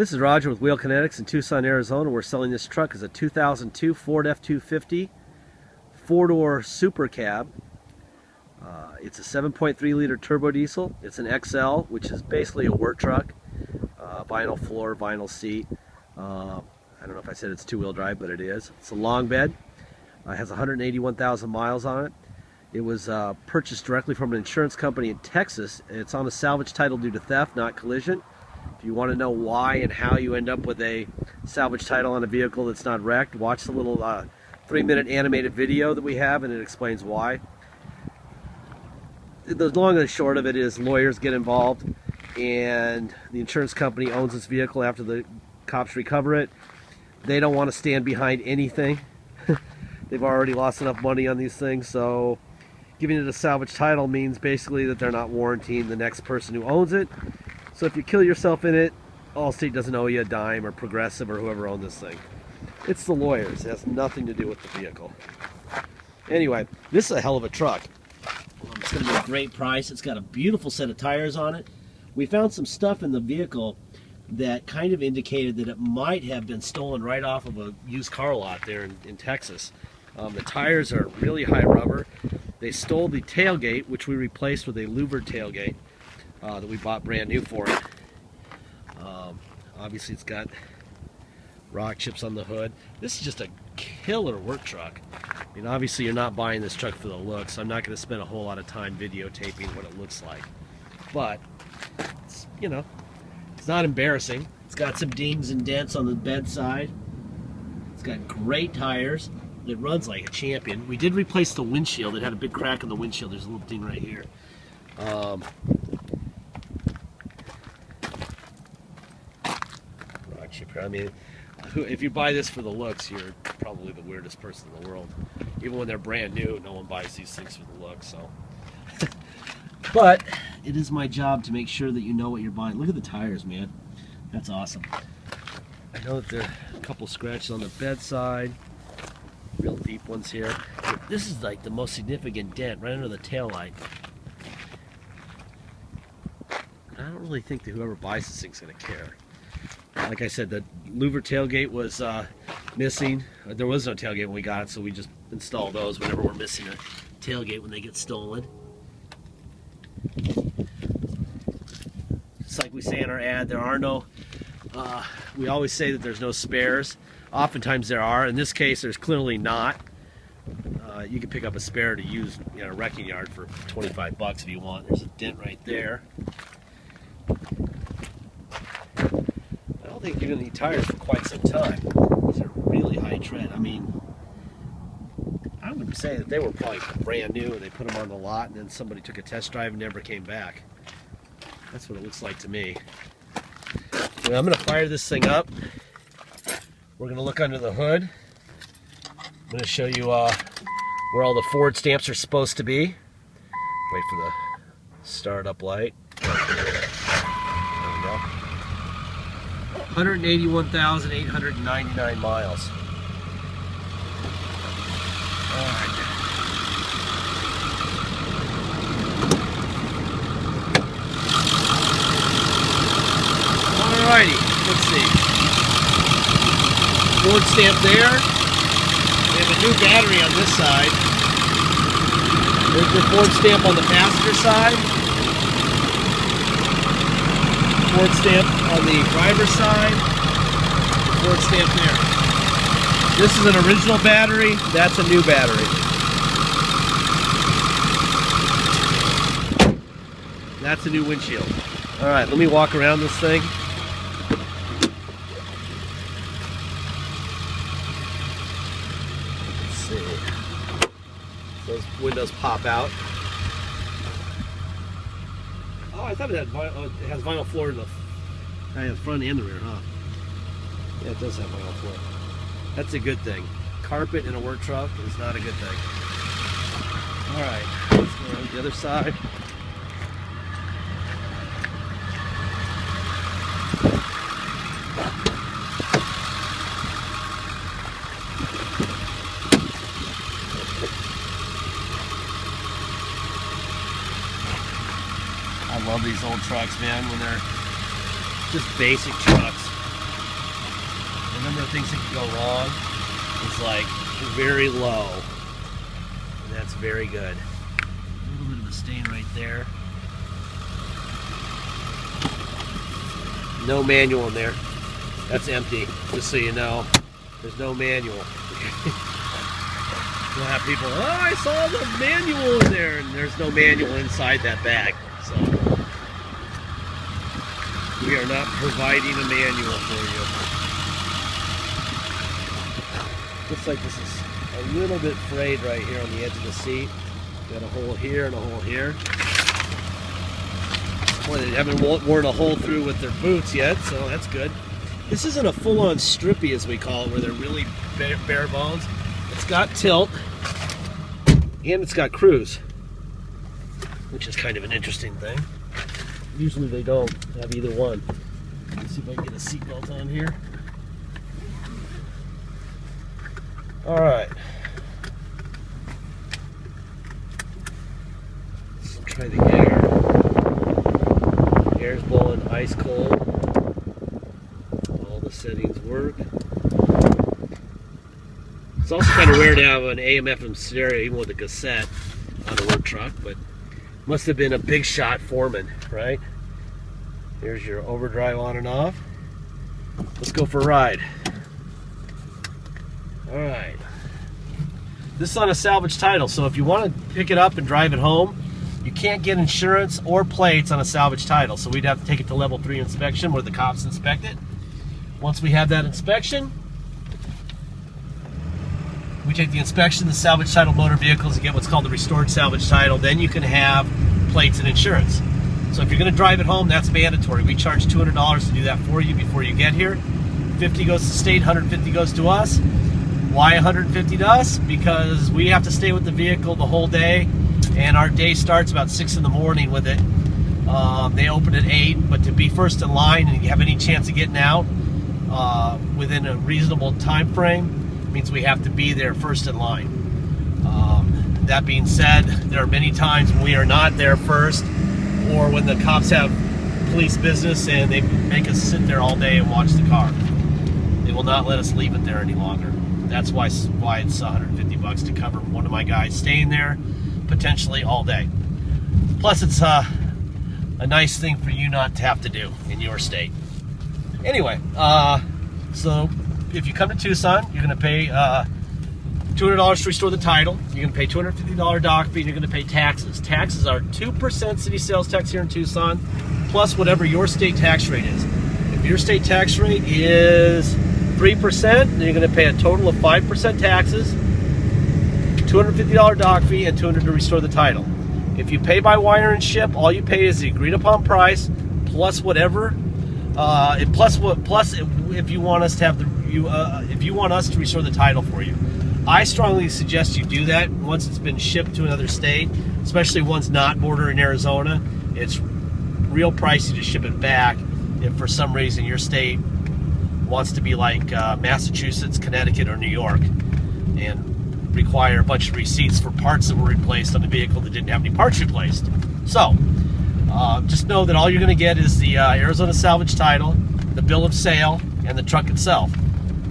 This is Roger with Wheel Kinetics in Tucson, Arizona. We're selling this truck as a 2002 Ford F-250 four-door super cab. It's a 7.3 liter turbo diesel. It's an XL, which is basically a work truck. Vinyl floor, vinyl seat. I don't know if I said it's two-wheel drive, but it is. It's a long bed. It has 181,000 miles on it. It was purchased directly from an insurance company in Texas. It's on a salvage title due to theft, not collision. If you want to know why and how you end up with a salvage title on a vehicle that's not wrecked, watch the little 3-minute animated video that we have, and it explains why. The long and the short of it is lawyers get involved, and the insurance company owns this vehicle after the cops recover it. They don't want to stand behind anything. They've already lost enough money on these things, so giving it a salvage title means basically that they're not warranting the next person who owns it. So if you kill yourself in it, Allstate doesn't owe you a dime, or Progressive, or whoever owned this thing. It's the lawyers. It has nothing to do with the vehicle. Anyway, this is a hell of a truck. It's going to be a great price. It's got a beautiful set of tires on it. We found some stuff in the vehicle that kind of indicated that it might have been stolen right off of a used car lot there in Texas. The tires are really high rubber. They stole the tailgate, which we replaced with a louvered tailgate that we bought brand new for it. Obviously it's got rock chips on the hood. This is just a killer work truck. I mean, obviously you're not buying this truck for the looks, so I'm not going to spend a whole lot of time videotaping what it looks like. But, it's, you know, it's not embarrassing. It's got some dings and dents on the bedside. It's got great tires. It runs like a champion. We did replace the windshield. It had a big crack in the windshield. There's a little ding right here. Rock chip here. I mean, if you buy this for the looks, you're probably the weirdest person in the world. Even when they're brand new, no one buys these things for the looks. So, but it is my job to make sure that you know what you're buying. Look at the tires, man. That's awesome. I know that there are a couple scratches on the bedside, real deep ones here. But this is like the most significant dent right under the taillight. I don't really think that whoever buys this thing's going to care. Like I said, the louver tailgate was missing. There was no tailgate when we got it, so we just install those whenever we're missing a tailgate when they get stolen. Just like we say in our ad, there are no, we always say that there's no spares. Oftentimes there are. In this case, there's clearly not. You can pick up a spare to use in a wrecking yard for 25 bucks if you want. There's a dent right there. I don't think you're going to need tires for quite some time. These are really high tread. I mean, I would say that they were probably brand new and they put them on the lot and then somebody took a test drive and never came back. That's what it looks like to me. Well, I'm going to fire this thing up. We're going to look under the hood. I'm going to show you where all the Ford stamps are supposed to be. Wait for the startup light. There we go. 181,899 miles. Alright. Alrighty, let's see. Ford stamp there. We have a new battery on this side. There's the Ford stamp on the passenger side. Ford stamp on the driver's side. Ford stamp there. This is an original battery. That's a new battery. That's a new windshield. Alright, let me walk around this thing. Let's see. Those windows pop out. Oh, I thought it had vinyl, it has vinyl floor in the front and the rear, huh? Yeah, it does have vinyl floor. That's a good thing. Carpet in a work truck is not a good thing. Alright, let's go around the other side. I love these old trucks, man, when they're just basic trucks. the number of things that can go wrong is like very low. And that's very good. A little bit of a stain right there. No manual in there. That's empty, just so you know. There's no manual. You'll have people, oh, I saw the manual in there, and there's no manual inside that bag. So we are not providing a manual for you. Looks like this is a little bit frayed right here on the edge of the seat. Got a hole here and a hole here. Boy, they haven't worn a hole through with their boots yet, so that's good. This isn't a full-on strippy, as we call it, where they're really bare bones. It's got tilt, and it's got cruise, which is kind of an interesting thing. Usually they don't have either one. Let's see if I can get a seatbelt on here. All right. Let's try the air. Air's blowing ice cold. All the settings work. It's also kind of rare to have an AM/FM stereo, even with a cassette, on a work truck, but must have been a big shot foreman, right? Here's your overdrive on and off. Let's go for a ride. All right. This is on a salvage title, so if you want to pick it up and drive it home, you can't get insurance or plates on a salvage title, so we'd have to take it to level 3 inspection where the cops inspect it. Once we have that inspection, we take the inspection, the salvage title motor vehicles, and get what's called the restored salvage title. Then you can have plates and insurance. So if you're going to drive it home, that's mandatory. We charge $200 to do that for you before you get here. $50 goes to the state, $150 goes to us. Why $150 to us? Because we have to stay with the vehicle the whole day, and our day starts about 6 in the morning with it. They open at 8, but to be first in line and you have any chance of getting out within a reasonable time frame means we have to be there first in line. That being said, there are many times when we are not there first, or when the cops have police business and they make us sit there all day and watch the car. They will not let us leave it there any longer. That's why it's $150 to cover one of my guys staying there potentially all day. Plus, it's a nice thing for you not to have to do in your state. Anyway, so if you come to Tucson, you're going to pay $200 to restore the title. You're going to pay $250 dock fee, and you're going to pay taxes. Taxes are 2% city sales tax here in Tucson, plus whatever your state tax rate is. If your state tax rate is 3%, then you're going to pay a total of 5% taxes, $250 dock fee, and $200 to restore the title. If you pay by wire and ship, all you pay is the agreed upon price plus whatever. Plus if you want us to have if you want us to restore the title for you. I strongly suggest you do that once it's been shipped to another state, especially one's not bordering Arizona. It's real pricey to ship it back if for some reason your state wants to be like Massachusetts, Connecticut, or New York and require a bunch of receipts for parts that were replaced on the vehicle that didn't have any parts replaced. So just know that all you're going to get is the Arizona salvage title, the bill of sale, and the truck itself.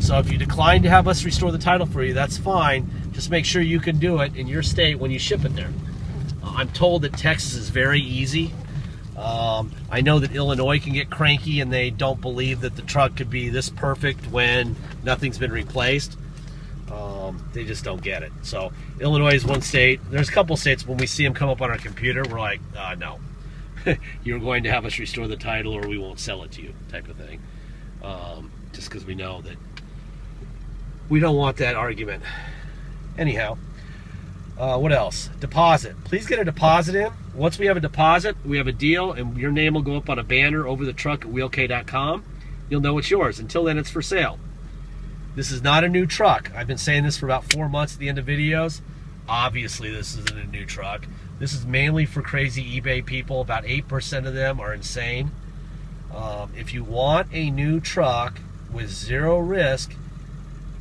So if you decline to have us restore the title for you, that's fine. Just make sure you can do it in your state when you ship it there. I'm told that Texas is very easy. I know that Illinois can get cranky and they don't believe that the truck could be this perfect when nothing's been replaced. They just don't get it. So Illinois is one state. There's a couple states when we see them come up on our computer, we're like, no. You're going to have us restore the title or we won't sell it to you, type of thing. Just because we know that we don't want that argument. Anyhow, what else? Deposit. Please get a deposit in. Once we have a deposit, we have a deal, and your name will go up on a banner over the truck at wheelk.com. You'll know it's yours. Until then, it's for sale. This is not a new truck. I've been saying this for about 4 months at the end of videos. Obviously, this isn't a new truck. This is mainly for crazy eBay people. About 8% of them are insane. If you want a new truck with zero risk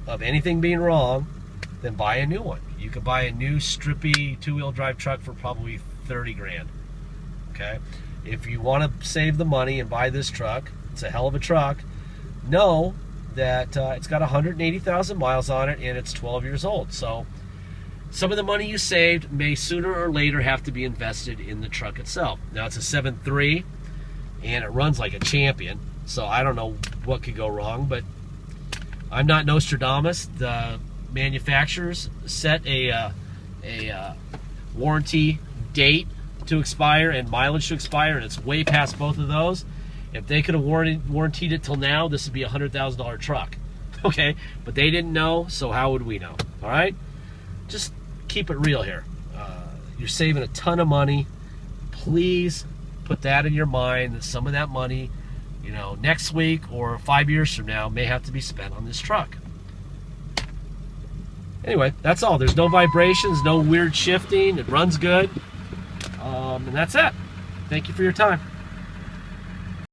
of anything being wrong, then buy a new one. You could buy a new strippy two-wheel drive truck for probably 30 grand. Okay? If you want to save the money and buy this truck, it's a hell of a truck, know that it's got 180,000 miles on it and it's 12 years old. So some of the money you saved may sooner or later have to be invested in the truck itself. Now it's a 7.3 and it runs like a champion, so I don't know what could go wrong, but I'm not Nostradamus. The manufacturers set a warranty date to expire and mileage to expire, and it's way past both of those. If they could have warrantied it till now, this would be a $100,000 truck. Okay, but they didn't know, so how would we know? All right, just keep it real here. You're saving a ton of money. Please put that in your mind, that some of that money, you know, next week or 5 years from now may have to be spent on this truck. Anyway, that's all. There's no vibrations, no weird shifting. It runs good. And that's it. Thank you for your time.